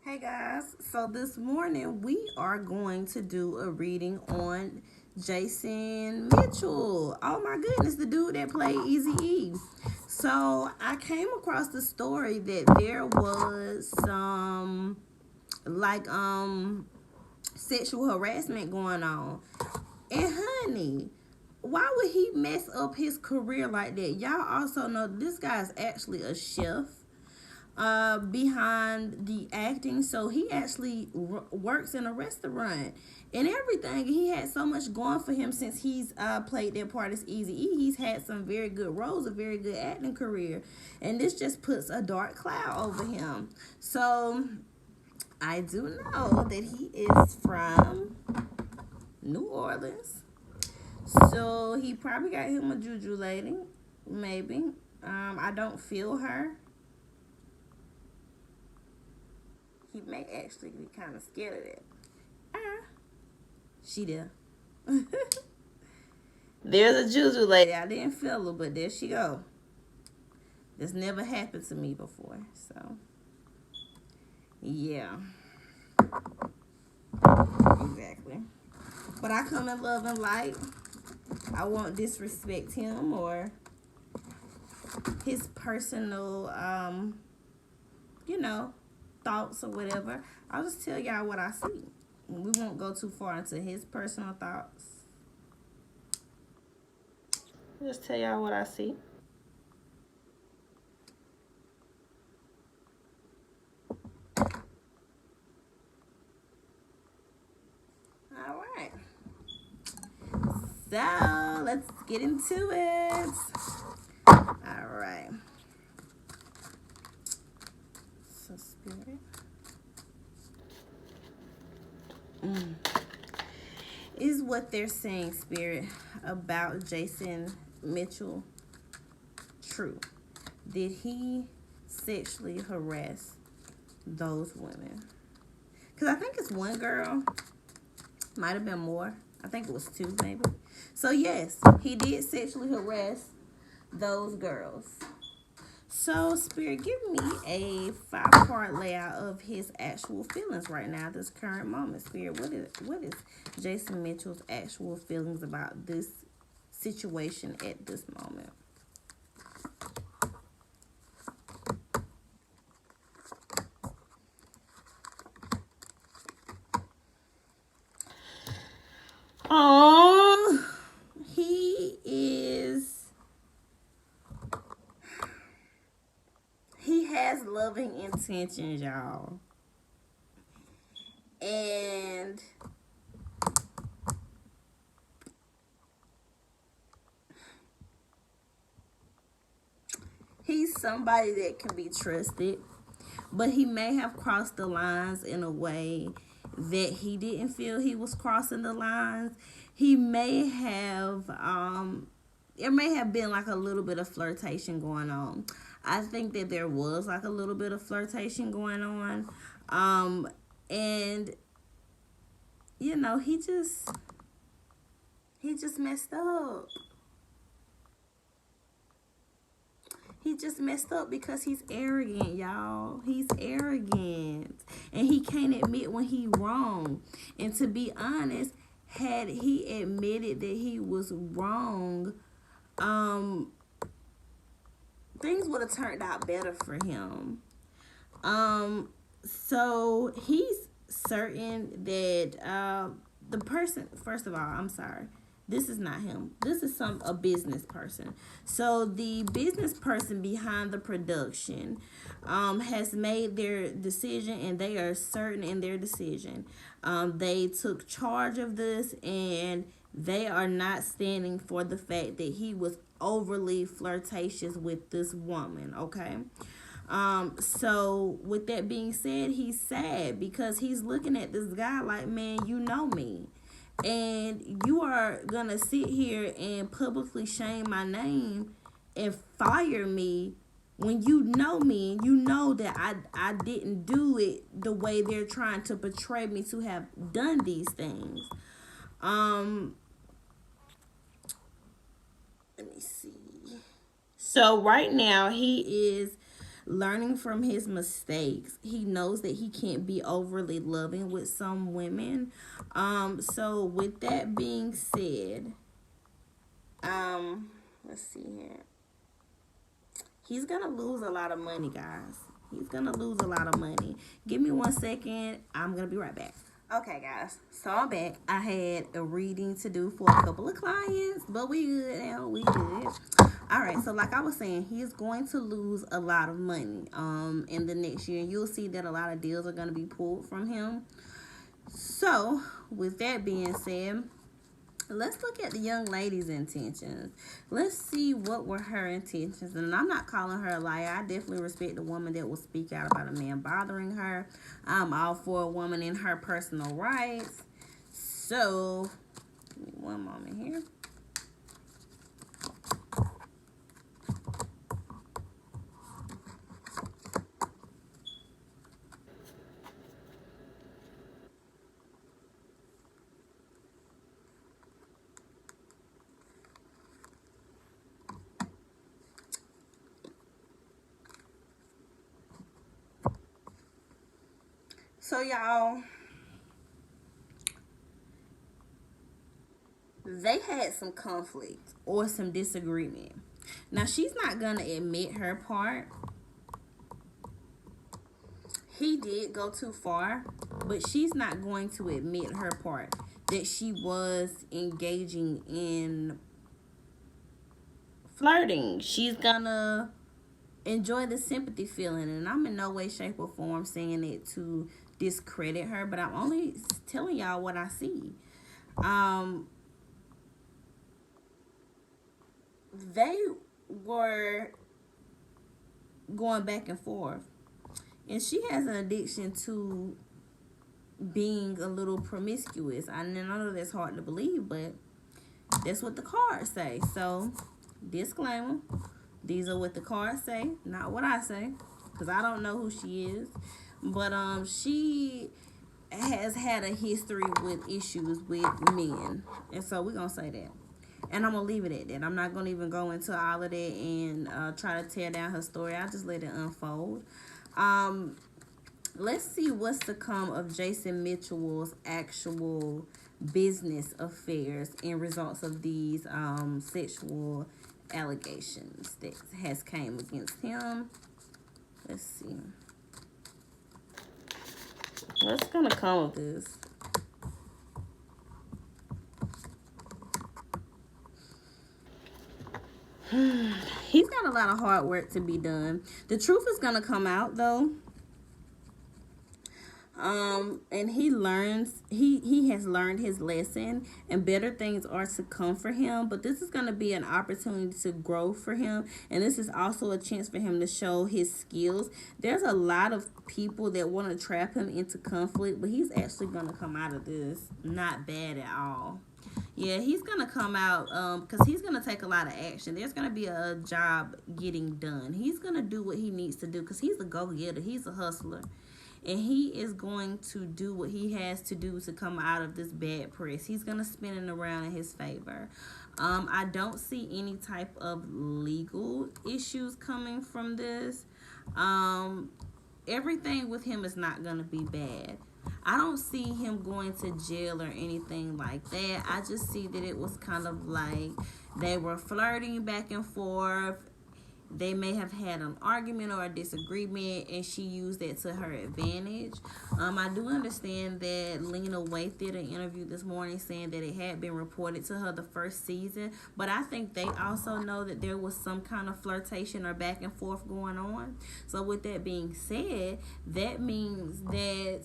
Hey guys, so this morning we are going to do a reading on Jason Mitchell. Oh my goodness, the dude that played Easy E. So I came across the story that there was some like sexual harassment going on. And honey, why would he mess up his career like that? Y'all also know this guy's actually a chef behind the acting. So he actually works in a restaurant and everything. He had so much going for him since he's played that part as Easy E. He's had some very good roles, a very good acting career, and this just puts a dark cloud over him. So I do know that he is from New Orleans. So he probably got him a juju lady, maybe. I don't feel her. He may actually be kind of scared of that. Ah, she there. There's a juju lady. I didn't feel her, but there she go. This never happened to me before, so yeah, exactly. But I come in love and light. I won't disrespect him or his personal, you know, thoughts or whatever. I'll just tell y'all what I see. We won't go too far into his personal thoughts. I'll just tell y'all what I see. All right. So let's get into it. All right. So spirit. Is what they're saying, spirit, about Jason Mitchell true? Did he sexually harass those women? Because I think it's one girl. Might have been more. I think it was two, maybe. So yes, he did sexually harass those girls. So, Spirit, give me a five-part layout of his actual feelings right now, this current moment. Spirit, what is Jason Mitchell's actual feelings about this situation at this moment? Oh, he has loving intentions, y'all, and he's somebody that can be trusted, but he may have crossed the lines in a way that he didn't feel he was crossing the lines. He may have there may have been like a little bit of flirtation going on. I think that there was like a little bit of flirtation going on. And you know, he just messed up. He just messed up because he's arrogant, y'all. He's arrogant. And he can't admit when he wrong. And to be honest, had he admitted that he was wrong, um, things would have turned out better for him. So he's certain that the person, first of all, I'm sorry. This is not him. This is a business person. So the business person behind the production has made their decision, and they are certain in their decision. They took charge of this, and they are not standing for the fact that he was overly flirtatious with this woman. Okay. So with that being said, he's sad because he's looking at this guy like, man, you know me. And you are gonna sit here and publicly shame my name and fire me when you know me and you know that I didn't do it the way they're trying to portray me to have done these things. Um, let me see. So right now he is learning from his mistakes. He knows that he can't be overly loving with some women. So with that being said, let's see here. He's gonna lose a lot of money, guys. He's gonna lose a lot of money. Give me 1 second. I'm gonna be right back. Okay, guys. So I'm back. I had a reading to do for a couple of clients, but we good now. We good. All right. So like I was saying, he's going to lose a lot of money in the next year. You'll see that a lot of deals are gonna be pulled from him. So with that being said, let's look at the young lady's intentions. Let's see what were her intentions. And I'm not calling her a liar. I definitely respect the woman that will speak out about a man bothering her. I'm all for a woman in her personal rights. So, give me one moment here. So, y'all, they had some conflict or some disagreement. Now, she's not going to admit her part. He did go too far, but she's not going to admit her part, that she was engaging in flirting. She's gonna enjoy the sympathy feeling, and I'm in no way, shape, or form saying it to discredit her, but I'm only telling y'all what I see. They were going back and forth, and she has an addiction to being a little promiscuous. I know that's hard to believe, but that's what the cards say. So, disclaimer, these are what the cards say, not what I say, because I don't know who she is. But she has had a history with issues with men, and so we're gonna say that. And I'm gonna leave it at that. I'm not gonna even go into all of that and try to tear down her story. I'll just let it unfold. Let's see what's to come of Jason Mitchell's actual business affairs and results of these sexual allegations that has came against him. Let's see. What's gonna come of this? He's got a lot of hard work to be done. The truth is gonna come out though. And he has learned his lesson, and better things are to come for him. But this is going to be an opportunity to grow for him, and this is also a chance for him to show his skills. There's a lot of people that want to trap him into conflict, but he's actually going to come out of this not bad at all. Yeah, he's gonna come out because he's gonna take a lot of action. There's gonna be a job getting done. He's gonna do what he needs to do because he's a go-getter. He's a hustler, and he is going to do what he has to do to come out of this bad press. He's going to spin it around in his favor. I don't see any type of legal issues coming from this. Everything with him is not going to be bad. I don't see him going to jail or anything like that. I just see that it was kind of like they were flirting back and forth. They may have had an argument or a disagreement, and she used that to her advantage. I do understand that Lena Waithe did an interview this morning saying that it had been reported to her the first season, but I think they also know that there was some kind of flirtation or back and forth going on. So with that being said, that means that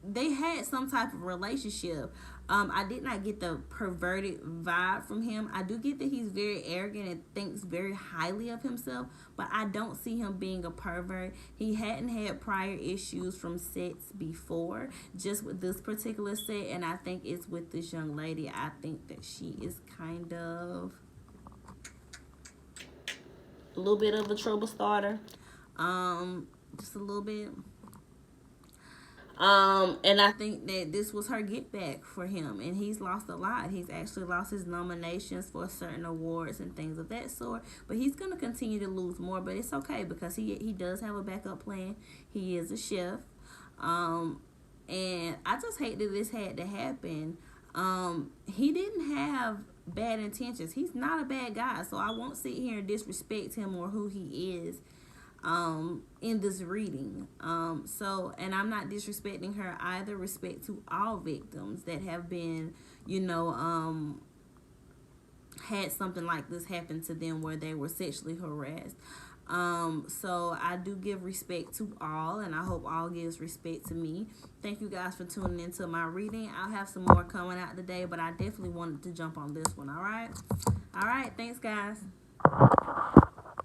they had some type of relationship. I did not get the perverted vibe from him. I do get that he's very arrogant and thinks very highly of himself, but I don't see him being a pervert. He hadn't had prior issues from sets before, just with this particular set, and I think it's with this young lady. I think that she is kind of a little bit of a trouble starter. Just a little bit. And I think that this was her get back for him, and he's lost a lot. He's actually lost his nominations for certain awards and things of that sort. But he's gonna continue to lose more, but it's okay because he does have a backup plan. He is a chef, and I just hate that this had to happen. He didn't have bad intentions. He's not a bad guy, so I won't sit here and disrespect him or who he is in this reading. And I'm not disrespecting her either. Respect to all victims that have been, had something like this happen to them where they were sexually harassed. So I do give respect to all, and I hope all gives respect to me. Thank you guys for tuning into my reading. I'll have some more coming out today, but I definitely wanted to jump on this one. All right. Thanks, guys.